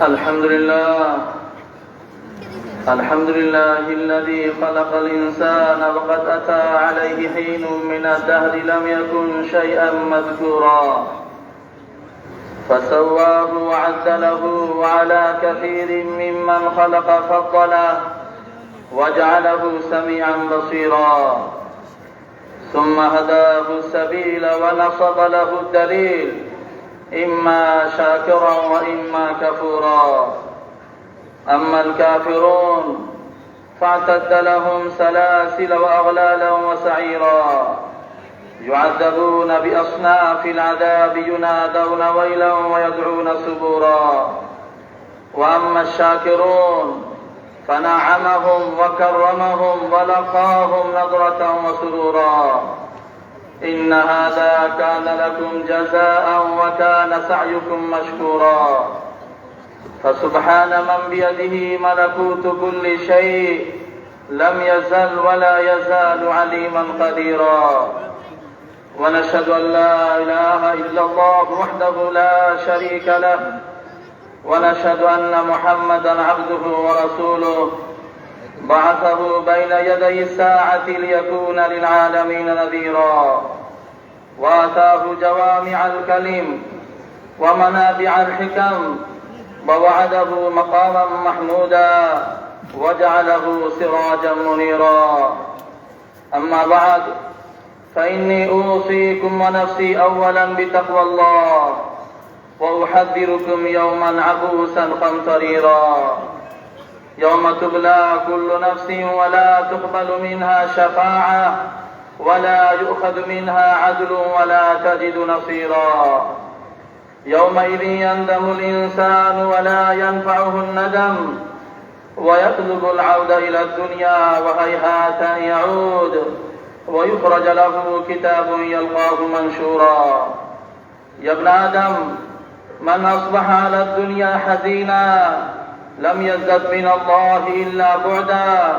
الحمد لله الذي خلق الإنسان وقد أتى عليه حين من الدهر لم يكن شيئا مذكورا فسواه وعدله وعلى كثير ممن خلق فضله وجعله سميعا بصيرا ثم هداه السبيل ونصب له الدليل إما شاكرا وإما كفورا. أما الكافرون فاعتد لهم سلاسل وأغلالا وسعيرا يعذبون بأصناف العذاب ينادون ويلا ويدعون سبورا. وأما الشاكرون فنعمهم وكرمهم ولقاهم نضرة وسرورا. إن هذا كان لكم جزاء وكان سعيكم مشكورا. فسبحان من بيده ملكوت كل شيء لم يزل ولا يزال عليما قديرا. ونشهد أن لا إله إلا الله وحده لا شريك له ونشهد أن محمدا عبده ورسوله بعثه بين يدي الساعة ليكون للعالمين نذيرا وآتاه جوامع الكلم ومنابع الحكم ووعده مقاما محمودا وجعله سراجا منيرا. أما بعد فإني أوصيكم ونفسي أولا بتقوى الله وأحذركم يوما عبوسا قمطريرا يوم تبلى كل نفس ولا تقبل منها شفاعة ولا يؤخذ منها عدل ولا تجد نصيرا. يومئذ يندم الإنسان ولا ينفعه الندم ويطلب العود إلى الدنيا وهيهات أن يعود ويخرج له كتاب يلقاه منشورا. يا ابن آدم من أصبح على الدنيا حزينا لم يزدد من الله إلا بعدا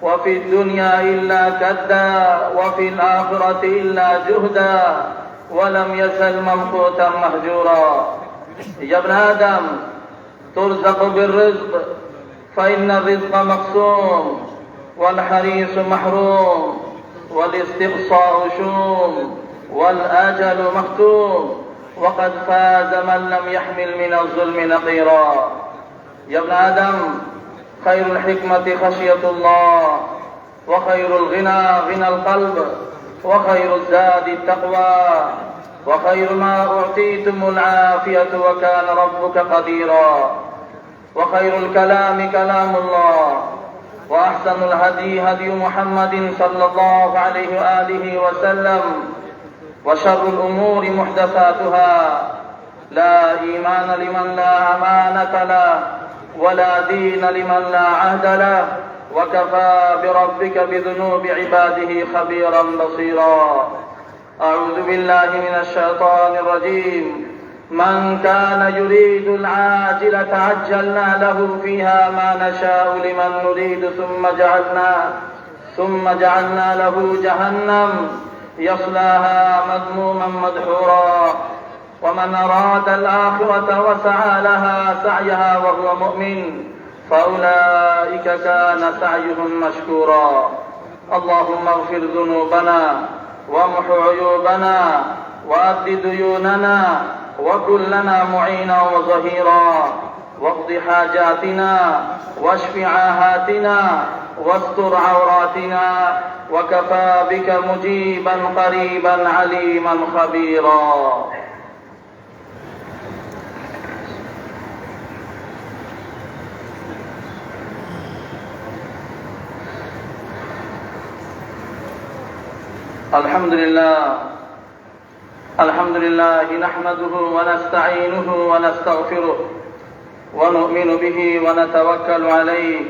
وفي الدنيا إلا كدا وفي الآخرة إلا جهدا ولم يزل ممقوتا مهجورا. يا ابن آدم ترزق بالرزق فإن الرزق مقسوم والحريص محروم والاستقصاء شوم والأجل مختوم وقد فاز من لم يحمل من الظلم نقيرا. يا ابن آدم خير الحكمة خشية الله وخير الغنى غنى القلب وخير الزاد التقوى وخير ما أعطيتم العافية وكان ربك قديرا. وخير الكلام كلام الله وأحسن الهدي هدي محمد صلى الله عليه وآله وسلم وشر الأمور محدثاتها لا إيمان لمن لا أمانة له ولا دين لمن لا عهد له وكفى بربك بذنوب عباده خبيرا بصيرا. أعوذ بالله من الشيطان الرجيم. من كان يريد العاجلة عجلنا له فيها ما نشاء لمن نريد ثم جعلنا له جهنم يصلاها مذموما مدحورا. ومن أراد الآخرة وسعى لها سعيها وهو مؤمن فأولئك كان سعيهم مشكورا. اللهم اغفر ذنوبنا وامح عيوبنا وأد ديوننا وكن لنا معينا وظهيرا واقض حاجاتنا واشف عاهاتنا واستر عوراتنا وكفى بك مجيبا قريبا عليما خبيرا. الحمد لله نحمده ونستعينه ونستغفره ونؤمن به ونتوكل عليه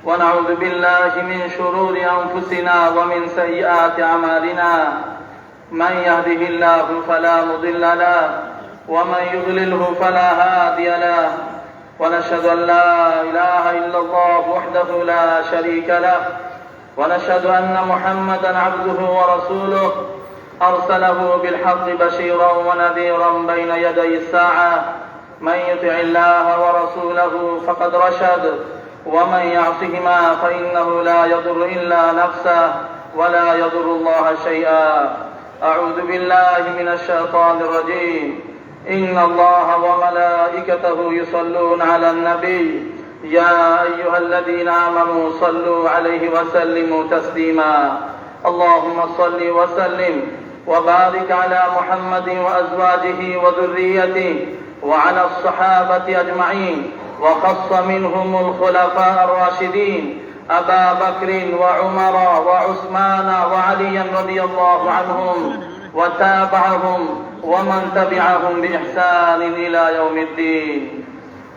ونعوذ بالله من شرور أنفسنا ومن سيئات أعمالنا. من يهده الله فلا مضل له ومن يضلله فلا هادي له. ونشهد أن لا إله إلا الله وحده لا شريك له ونشهد أن محمدا عبده ورسوله أرسله بالحق بشيرا ونذيرا بين يدي الساعة من يطع الله ورسوله فقد رشد ومن يعصهما فإنه لا يضر إلا نفسه ولا يضر الله شيئا أعوذ بالله من الشيطان الرجيم إن الله وملائكته يصلون على النبي يا أيها الذين آمنوا صلوا عليه وسلموا تسليما اللهم صل وسلم وبارك على محمد وأزواجه وذريته وعلى الصحابة أجمعين وخص منهم الخلفاء الراشدين أبا بكر وعمر وعثمان وعليا رضي الله عنهم وتابعهم ومن تبعهم بإحسان إلى يوم الدين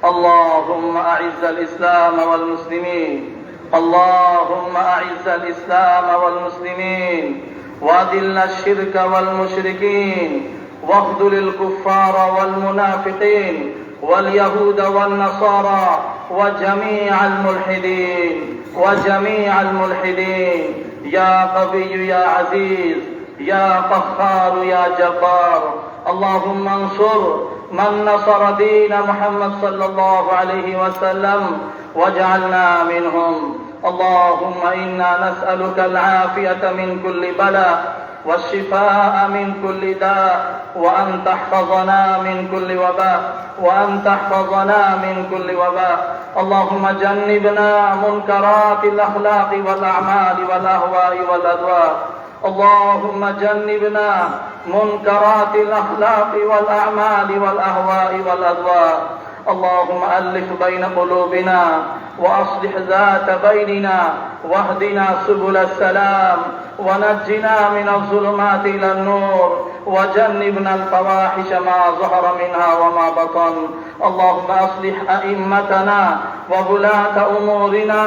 اللهم أعز الإسلام والمسلمين اللهم أعز الإسلام والمسلمين وأذل الشرك والمشركين واخذل الكفار والمنافقين واليهود والنصارى وجميع الملحدين يا قوي يا عزيز يا قهار يا جبار اللهم انصر من نصر دين محمد صلى الله عليه وسلم واجعلنا منهم اللهم إنا نسألك العافية من كل بلاء والشفاء من كل داء وأن تحفظنا من كل وباء اللهم جنبنا منكرات الأخلاق والأعمال والأهواء والأدواء اللهم جنبنا منكرات الأخلاق والأعمال والأهواء والأدواء اللهم ألف بين قلوبنا وأصلح ذات بيننا واهدنا سبل السلام ونجنا من الظلمات إلى النور وجنبنا الفواحش ما ظهر منها وما بطن اللهم أصلح أئمتنا وولاة أمورنا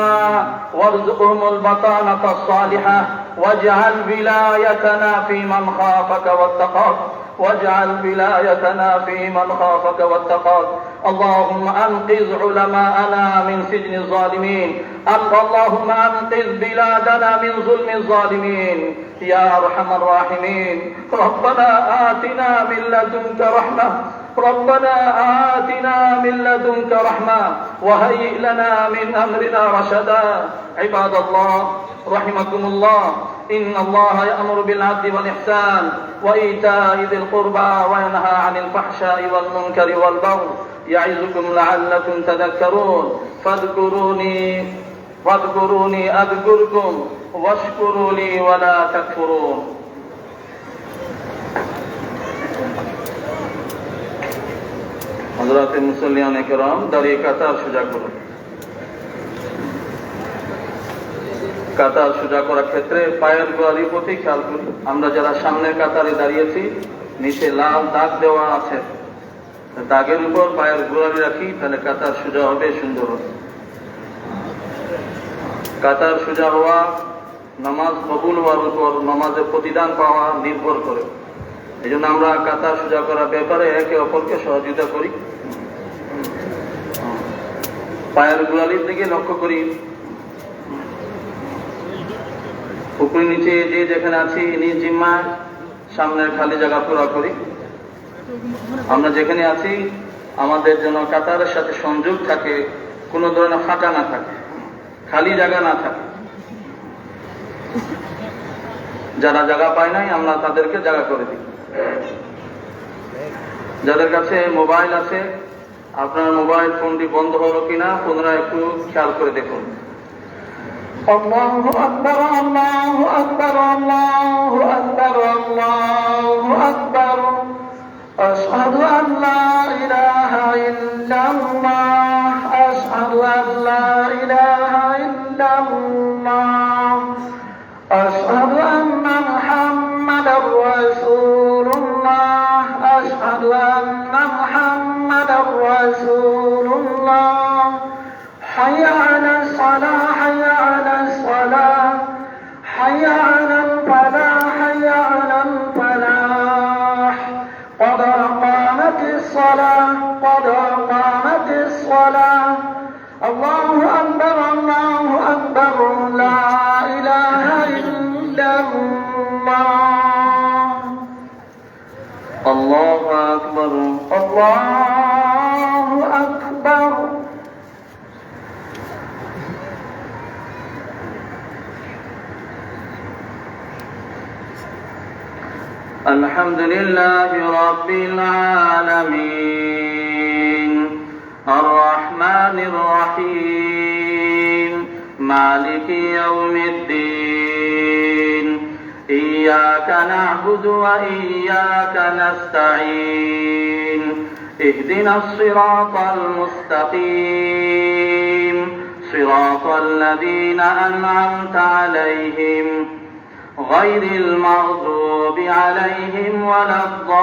وارزقهم البطانة الصالحة واجعل ولايتنا في من خافك واتقاك اللهم أنقذ علماءنا من سجن الظالمين اللهم أنقذ بلادنا من ظلم الظالمين يا أرحم الراحمين ربنا آتنا من لدنك رحمة وهيئ لنا من أمرنا رشدا عباد الله رحمكم الله إن الله يأمر بالعدل والإحسان وإيتاء ذي القربى وينهى عن الفحشاء والمنكر والبغي يعظكم لعلكم تذكرون فاذكروني أذكركم واشكروا لي ولا تكفرون হযরত মুসল্লিয়ানে কেরাম দাঁড়িয়ে কাতার সোজা করুন কাতার সোজা করার ক্ষেত্রে পায়ের গোড়ালির প্রতি খেয়াল করি আমরা যারা সামনের কাতারে দাঁড়িয়েছি নিচে লাল দাগ দেওয়া আছে দাগের উপর পায়ের গোড়ালি রাখি তাহলে কাতার সোজা হবে সুন্দর হবে কাতার সোজা হওয়া নামাজ কবুল হওয়ার উপর নামাজের প্রতিদান পাওয়া নির্ভর করে এই জন্য আমরা কাতার সোজা করার ব্যাপারে একে অপরকে সহযোগিতা করি পায়ের গোড়ালির দিকে লক্ষ্য করি পুকুর নিচে যে যেখানে আছি নিজ জিম্মায় সামনের খালি জায়গা পুরা করি আমরা যেখানে আছি আমাদের যেন কাতারের সাথে সংযোগ থাকে কোনো ধরনের ফাঁকা না থাকে খালি জায়গা না থাকে যারা জায়গা পায় নাই আমরা তাদেরকে জায়গা করে দিই যাদের কাছে মোবাইল আছে আপনার মোবাইল ফোনটি বন্ধ হলো কিনা পুনরায় একটু খেয়াল করে দেখুন আল্লাহু আকবার আল্লাহু আকবার আল্লাহু আকবার আল্লাহু আকবার আশহাদু আন লা ইলাহা ইল্লাল্লাহ আশহাদু আন লা ইলাহা ইল্লাল্লাহ আশহাদু আন্না মুহাম্মাদার রাসূলুল্লাহ আশহাদু আন্না মুহাম্মাদার রাসূলুল্লাহ হাইয়া আলাস সালাহ হাইয়া আলাস সালাহ হাইয়া আলাল ফালাহ হাইয়া আলাল ফালাহ قد قامت الصلاة قد قامت الصلاة الله أكبر الله أكبر لا إله إلا الله الله أكبر الله الحمد لله رب العالمين الرحمن الرحيم مالك يوم الدين إياك نعبد وإياك نستعين اهدنا الصراط المستقيم صراط الذين أنعمت عليهم غير المغضوب عليهم ولا الضالين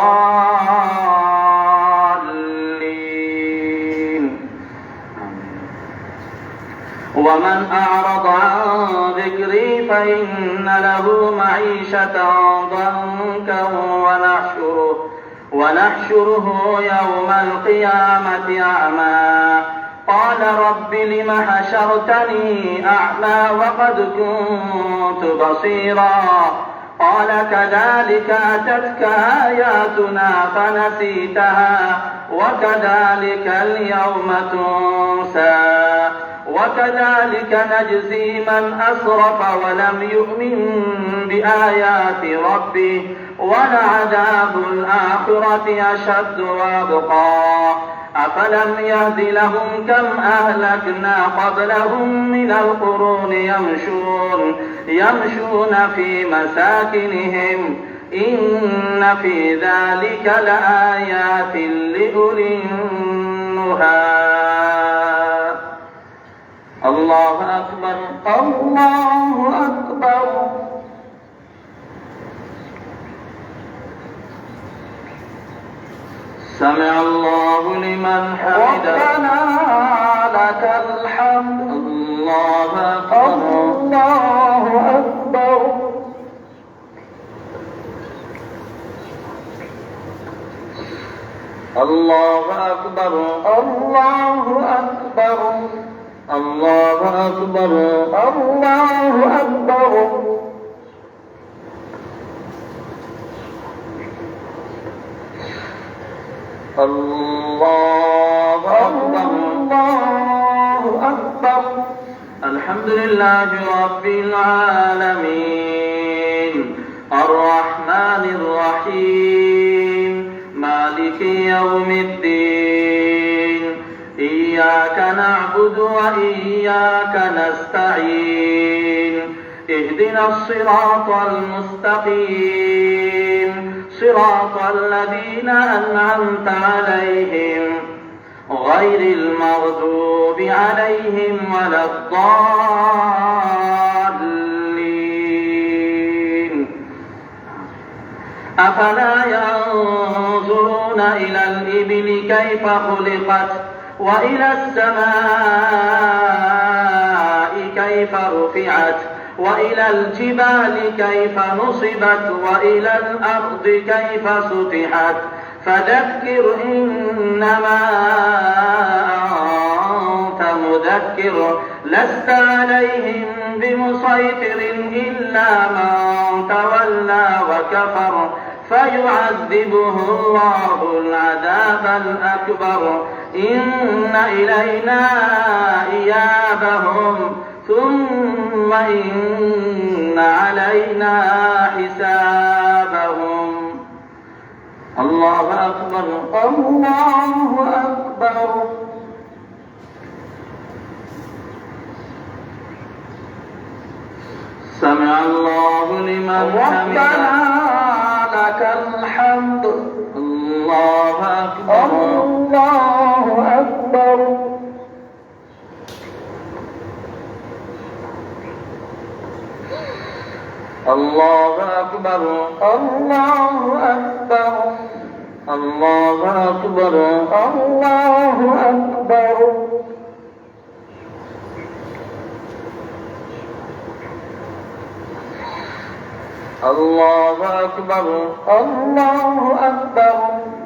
ومن أعرض عن ذكري فإن له معيشة ضنكا ونحشره يوم القيامة أعمى قال رب لم حشرتني أعمى وقد كنت بصيرا قال كذلك أتتك آياتنا فنسيتها وكذلك اليوم تنسى وكذلك نجزي من أسرف ولم يؤمن بآيات ربه ولعذاب الآخرة أشد وأبقى أفلم يهد لهم كم أهلكنا قبلهم من القرون يمشون في مساكنهم إن في ذلك لآيات لأولي النهى الله أكبر الله أكبر سمع الله لمن حمده ربنا لك الحمد الله أكبر الله أكبر الله أكبر الله أكبر الله أكبر الله أكبر الله أكبر الله أكبر الحمد لله رب العالمين الرحمن الرحيم مالك يوم الدين إياك نعبد وإياك نستعين اهدنا الصراط المستقيم صراط الذين أنعمت عليهم غير المغضوب عليهم ولا الضالين أفلا ينظرون إلى الإبل كيف خلقت وإلى السماء كيف رفعت وإلى الجبال كيف نصبت وإلى الأرض كيف سطحت فذكر إنما أنت مذكر لست عليهم بمسيطر إلا من تولى وكفر فيعذبه الله العذاب الأكبر إن إلينا إيابهم ثم إن علينا حسابهم الله أكبر الله أكبر سمع الله لمن حمده لك الحمد الله أكبر الله أكبر الله أكبر الله أكبر الله أكبر الله أكبر الله أكبر الله أكبر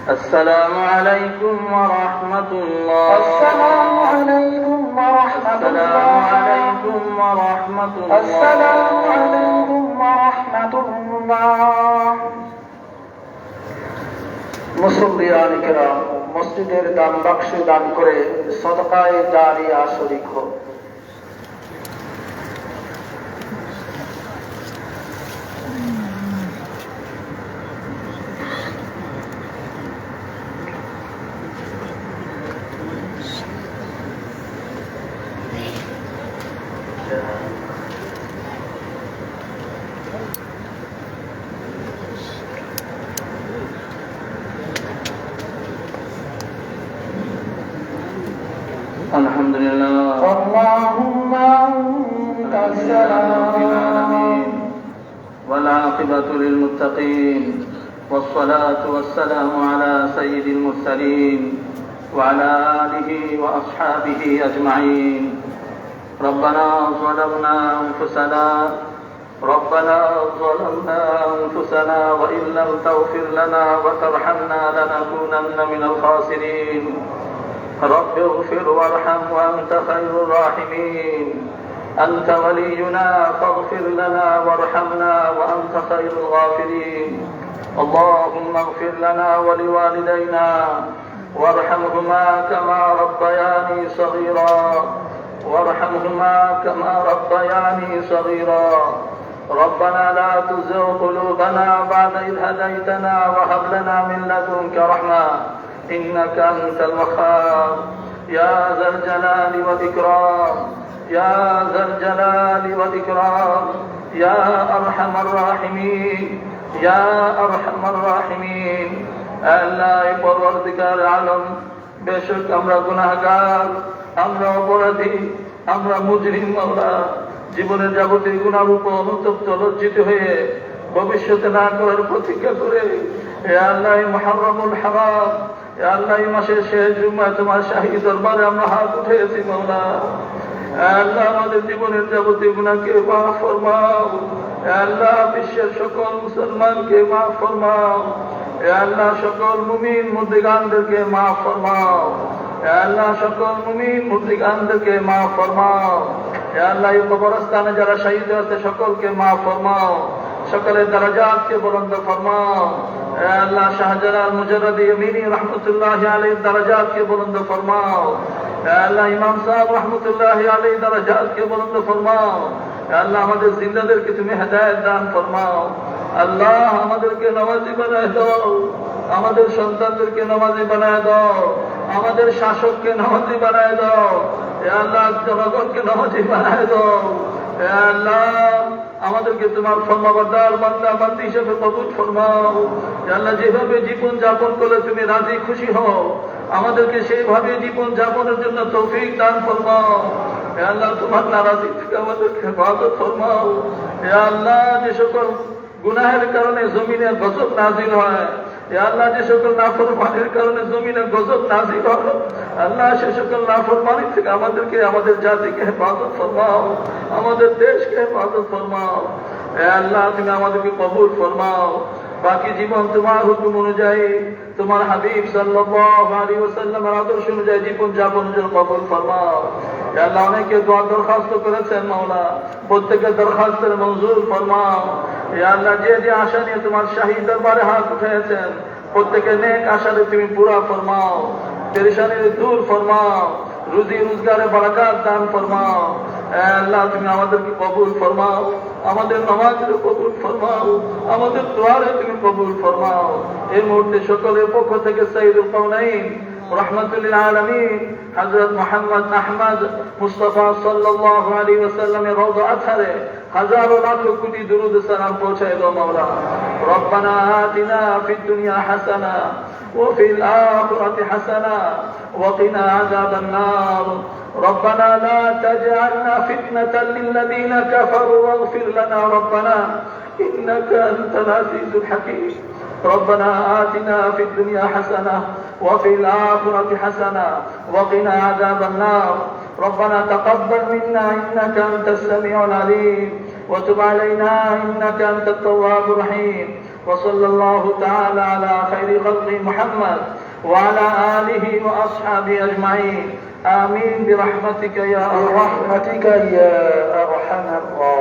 السلام عليكم ورحمة الله. السلام عليكم ورحمة الله. السلام عليكم ورحمة الله. السلام عليكم ورحمة الله. মুসল্লিয়ান কিরাম, মসজিদের দান বাক্সে দান করে সদকায়ে জারিয়া শরীক হোক। الحمد لله. اللهم أنت السلام والعاقبة للمتقين، والصلاة والسلام على سيد المرسلين وعلى آله وأصحابه أجمعين. ربنا ظلمنا أنفسنا وإن لم تغفر لنا وترحمنا لنكونن من الخاسرين. رب اغفر وارحم وأنت خير الراحمين. أنت ولينا فاغفر لنا وارحمنا وأنت خير الغافرين. اللهم اغفر لنا ولوالدينا وارحمهما كما ربياني صغيرا. ربنا لا تزغ قلوبنا بعد إذ هديتنا وهب لنا من لدنك رحمة إنك أنت الوهاب. يا ذا الجلال والإكرام، يا ذا الجلال والإكرام، يا أرحم الراحمين، يا أرحم الراحمين. আল্লাহ পরওয়ারদিগার আলম, বেশক আমরা গুনাহগার, আমরা অপরাধী, আমরা মুজরিম। মাওলা, জীবনের যাবতীয় গুনার উপর অনুতপ্ত লজ্জিত হয়ে ভবিষ্যতে না করার প্রতিজ্ঞা করে হে আল্লাহ মুহররমুল হারাম, হে আল্লাহ মাসের শেষ জুমায় তোমার শাহী দরবারে আমরা হাত উঠেছি। মাওলা, আল্লাহ আমাদের জীবনের যাবতীয় গুনাহকে মাফ ফরমাও। আল্লাহ বিশ্বের সকল মুসলমানকে মাফ ফরমাও। আল্লাহ সকল মুমিন মুর্দিগানদেরকে মাফ ফরমাও। আল্লাহ সকল মুমিন মুর্দিগানদেরকে মাফ ফরমাও। আল্লাহ এই কবরস্থানে যারা শহীদ হয়েছে সকলকে মাফ ফরমাও, সকলের দরজাতকে বুলন্দ ফরমাও। আল্লাহ শাহজালাল মুজাররদি আমিনী রহমতুল্লাহি আলাইহির দরজাতকে বুলন্দ ফরমাও। আল্লাহ ইমাম সাহেব রহমতুল্লাহি আলাইহির দরজাতকে বুলন্দ ফরমাও। আল্লাহ আমাদের জিন্দাদেরকে তুমি হেদায়েত দান ফরমাও। আল্লাহ আমাদেরকে নামাজি বানায় দাও, আমাদের সন্তানদেরকে নামাজি বানায় দাও, আমাদের শাসককে নামাজি বানায় দাও। হে আল্লাহ জনগণকে নামাজি বানায় দাও। হে আল্লাহ আমাদেরকে তোমার ফরমাবরদার বান্দা বান্দি হিসেবে কবুল ফরমাও। হে আল্লাহ যেভাবে জীবন যাপন করলে তুমি রাজি খুশি হও, আমাদেরকে সেইভাবে জীবন যাপনের জন্য তৌফিক দান ফরমাও। হে আল্লাহ তোমার নারাজি থেকে আমাদেরকে হেফাজত ফরমাও। হে আল্লাহ যে সকল গুনাহের কারণে জমিনে গজব নাজিল হয়, হে আল্লাহ যে সকল নাফরমানির কারণে জমিনে গজব নাজিল হয়, আল্লাহ সে সকল নাফরমানি থেকে আমাদেরকে, আমাদের জাতিকে হেফাজত ফরমাও, আমাদের দেশকে হেফাজত ফরমাও। হে আল্লাহ তুমি আমাদেরকে কবুল ফরমাও। বাকি জীবন তোমার হুকুম অনুযায়ী, তোমার হাবিব সাল্লাল্লাহু আলাইহি ওয়াসাল্লামের আদর্শ অনুযায়ী জীবন যাপন জন্য কবুল ফরমাও। হে আল্লাহ অনেকে দোয়া দরখাস্ত করেছেন, মাওলা প্রত্যেকের দরখাস্তের মঞ্জুর ফরমাও। হে আল্লাহ যে যে আশা নিয়ে তোমার শাহী দরবারে হাত উঠিয়েছেন প্রত্যেকের নেক আশারে তুমি পুরা ফরমাও, পেরেশানি দূর ফরমাও, রুজি রোজগারে বারাকাত দান ফরমাও। হে আল্লাহ তুমি আমাদেরকে কবুল ফরমাও, আমাদের নামাজের কবুল ফরমাও, আমাদের দোয়ারে তুমি কবুল ফরমাও। এই মুহূর্তে সকলের পক্ষ থেকে সাইয়্যিদুল কাওনাইন রহমাতুল্লিল আলামিন হযরত মুহাম্মদ আহমদ মুস্তাফা সাল্লাল্লাহু আলাইহি ওয়াসাল্লামের রওজা আছারে হাজারো লাখ কোটি দুরুদ সালাম পৌঁছায় দাও মাওলা। রব্বানা আতিনা ফিদ দুনিয়া হাসানা ওয়া ফিল আখিরাতি হাসানা ওয়া কিনা আযাবান নার। ربنا لا تجعلنا فتنة للذين كفروا واغفر لنا ربنا إنك أنت العزيز الحكيم. ربنا آتنا في الدنيا حسنة وفي الآخرة حسنة وقنا عذاب النار. ربنا تقبل منا إنك أنت السميع العليم وتب علينا إنك أنت التواب الرحيم. وصلى الله تعالى على خير خلق محمد وعلى آله وأصحابه أجمعين آمين برحمتك يا برحمتك يا أرحم الراحمين.